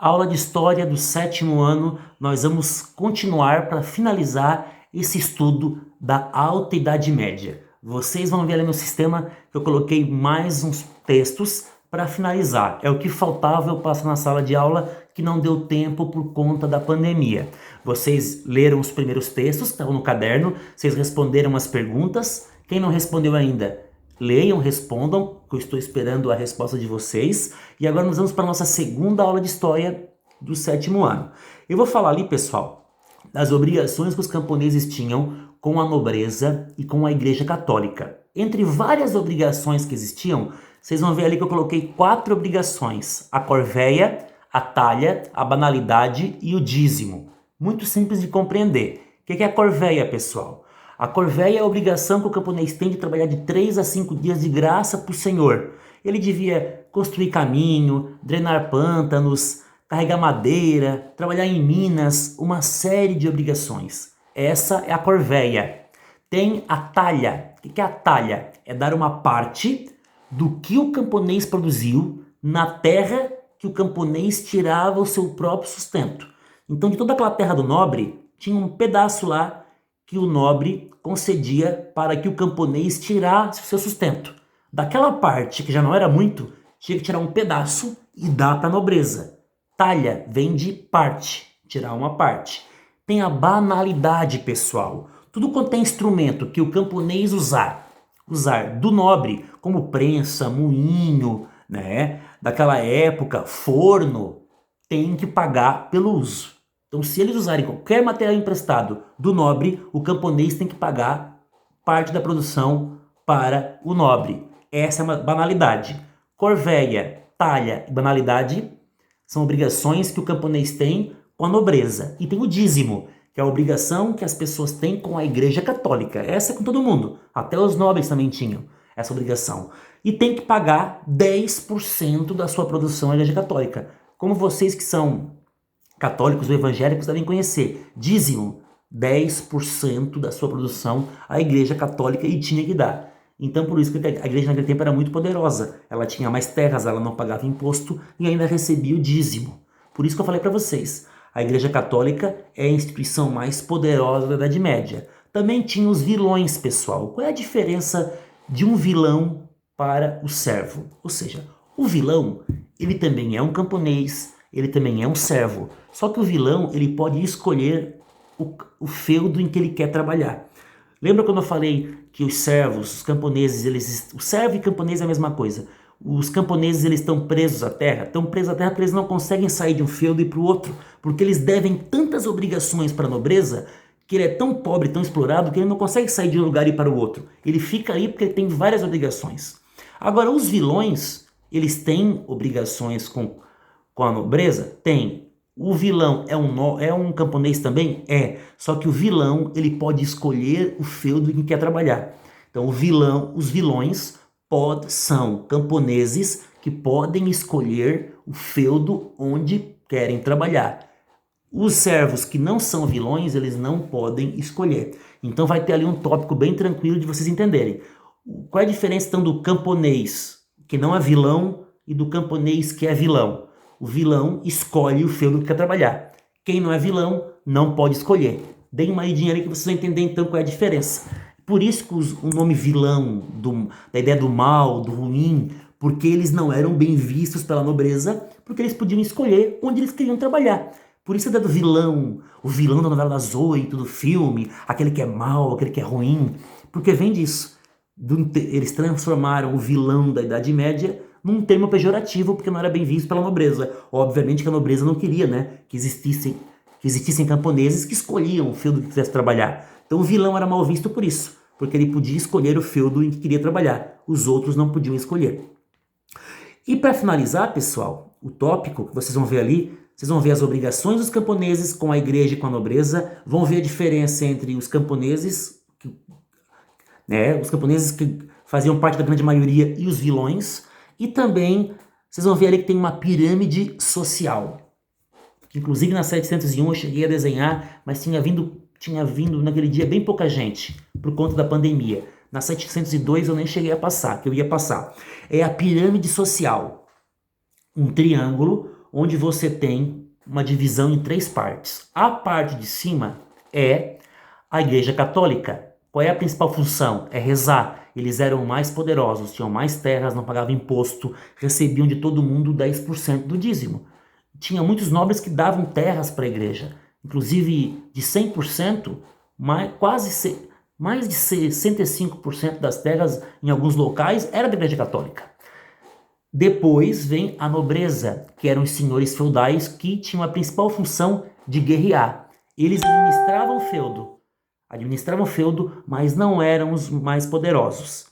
Aula de História do 7º ano, nós vamos continuar para finalizar esse estudo da Alta Idade Média. Vocês vão ver ali no sistema que eu coloquei mais uns textos para finalizar. É o que faltava eu passar na sala de aula, que não deu tempo por conta da pandemia. Vocês leram os primeiros textos que estavam no caderno, vocês responderam as perguntas. Quem não respondeu ainda, leiam, respondam, que eu estou esperando a resposta de vocês. E agora nós vamos para a nossa segunda aula de História do 7º ano. Eu vou falar ali, pessoal, das obrigações que os camponeses tinham com a nobreza e com a Igreja Católica. Entre várias obrigações que existiam, vocês vão ver ali que eu coloquei 4 obrigações: a corvéia, a talha, a banalidade e o dízimo. Muito simples de compreender. O que é a corvéia, pessoal? A corvéia é a obrigação que o camponês tem de trabalhar de 3 a 5 dias de graça para o senhor. Ele devia construir caminho, drenar pântanos, carregar madeira, trabalhar em minas, uma série de obrigações. Essa é a corvéia. Tem a talha. O que é a talha? É dar uma parte do que o camponês produziu na terra que o camponês tirava o seu próprio sustento. Então, de toda aquela terra do nobre, tinha um pedaço lá que o nobre concedia para que o camponês tirasse o seu sustento. Daquela parte, que já não era muito, tinha que tirar um pedaço e dar para a nobreza. Talha vem de parte, tirar uma parte. Tem a banalidade, pessoal. Tudo quanto é instrumento que o camponês usar do nobre, como prensa, moinho, né? Daquela época, forno, tem que pagar pelo uso. Então, se eles usarem qualquer material emprestado do nobre, o camponês tem que pagar parte da produção para o nobre. Essa é uma banalidade. Corvéia, talha e banalidade são obrigações que o camponês tem com a nobreza. E tem o dízimo, que é a obrigação que as pessoas têm com a Igreja Católica. Essa é com todo mundo. Até os nobres também tinham essa obrigação. E tem que pagar 10% da sua produção à Igreja Católica. Como vocês que são católicos ou evangélicos devem conhecer, dízimo, 10% da sua produção à Igreja Católica, e tinha que dar. Então, por isso que a igreja naquele tempo era muito poderosa. Ela tinha mais terras, ela não pagava imposto e ainda recebia o dízimo. Por isso que eu falei para vocês, a Igreja Católica é a instituição mais poderosa da Idade Média. Também tinha os vilões, pessoal. Qual é a diferença de um vilão para o servo? Ou seja, o vilão, ele também é um camponês, ele também é um servo. Só que o vilão, ele pode escolher o feudo em que ele quer trabalhar. Lembra quando eu falei que os servos, os camponeses, o servo e camponês é a mesma coisa. Os camponeses, eles estão presos à terra. Estão presos à terra porque eles não conseguem sair de um feudo e para o outro. Porque eles devem tantas obrigações para a nobreza que ele é tão pobre, tão explorado, que ele não consegue sair de um lugar e ir para o outro. Ele fica aí porque ele tem várias obrigações. Agora, os vilões, eles têm obrigações com a nobreza? Tem. O vilão é um camponês também? É. Só que o vilão, ele pode escolher o feudo em que quer trabalhar. Então, os vilões são camponeses que podem escolher o feudo onde querem trabalhar. Os servos que não são vilões, eles não podem escolher. Então, vai ter ali um tópico bem tranquilo de vocês entenderem. Qual é a diferença, então, do camponês que não é vilão e do camponês que é vilão? O vilão escolhe o feudo que quer trabalhar. Quem não é vilão não pode escolher. Deem uma idinha ali que vocês vão entender então qual é a diferença. Por isso que o nome vilão, da ideia do mal, do ruim, porque eles não eram bem vistos pela nobreza, porque eles podiam escolher onde eles queriam trabalhar. Por isso a ideia do vilão, o vilão da novela das 8, do filme, aquele que é mau, aquele que é ruim, porque vem disso. Eles transformaram o vilão da Idade Média num termo pejorativo, porque não era bem visto pela nobreza. Obviamente que a nobreza não queria, né, que existissem camponeses que escolhiam o feudo que quisesse trabalhar. Então o vilão era mal visto por isso, porque ele podia escolher o feudo em que queria trabalhar. Os outros não podiam escolher. E para finalizar, pessoal, o tópico que vocês vão ver ali, vocês vão ver as obrigações dos camponeses com a igreja e com a nobreza, vão ver a diferença entre os camponeses, os camponeses que faziam parte da grande maioria, e os vilões. E também, vocês vão ver ali que tem uma pirâmide social. Inclusive na 701 eu cheguei a desenhar, mas tinha vindo naquele dia bem pouca gente, por conta da pandemia. Na 702 eu nem cheguei a passar, que eu ia passar. É a pirâmide social. Um triângulo onde você tem uma divisão em 3 partes. A parte de cima é a Igreja Católica. Qual é a principal função? É rezar. Eles eram mais poderosos, tinham mais terras, não pagavam imposto, recebiam de todo mundo 10% do dízimo. Tinha muitos nobres que davam terras para a igreja. Inclusive, de 100%, mais de 65% das terras em alguns locais era da Igreja Católica. Depois vem a nobreza, que eram os senhores feudais que tinham a principal função de guerrear. Eles administravam feudo, mas não eram os mais poderosos.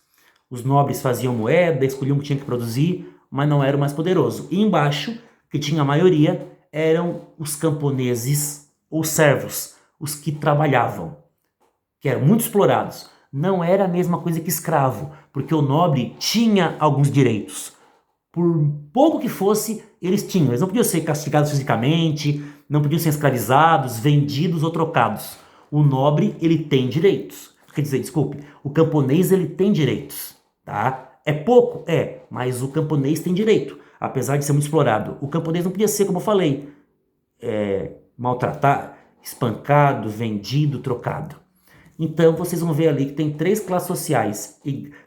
Os nobres faziam moeda, escolhiam o que tinha que produzir, mas não eram o mais poderoso. E embaixo, que tinha a maioria, eram os camponeses ou servos, os que trabalhavam, que eram muito explorados. Não era a mesma coisa que escravo, porque o nobre tinha alguns direitos. Por pouco que fosse, eles tinham. Eles não podiam ser castigados fisicamente, não podiam ser escravizados, vendidos ou trocados. O nobre, ele tem direitos. Quer dizer, desculpe, o camponês, ele tem direitos, tá? É pouco? É, mas o camponês tem direito, apesar de ser muito explorado. O camponês não podia ser, como eu falei, maltratado, espancado, vendido, trocado. Então vocês vão ver ali que tem 3 classes sociais.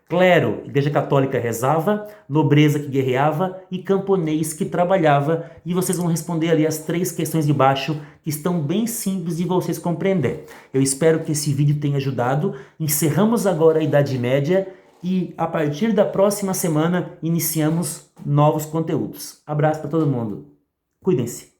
Clero, Igreja Católica, rezava, nobreza, que guerreava, e camponês, que trabalhava. E vocês vão responder ali as 3 questões de baixo, que estão bem simples de vocês compreender. Eu espero que esse vídeo tenha ajudado. Encerramos agora a Idade Média e a partir da próxima semana iniciamos novos conteúdos. Abraço para todo mundo. Cuidem-se.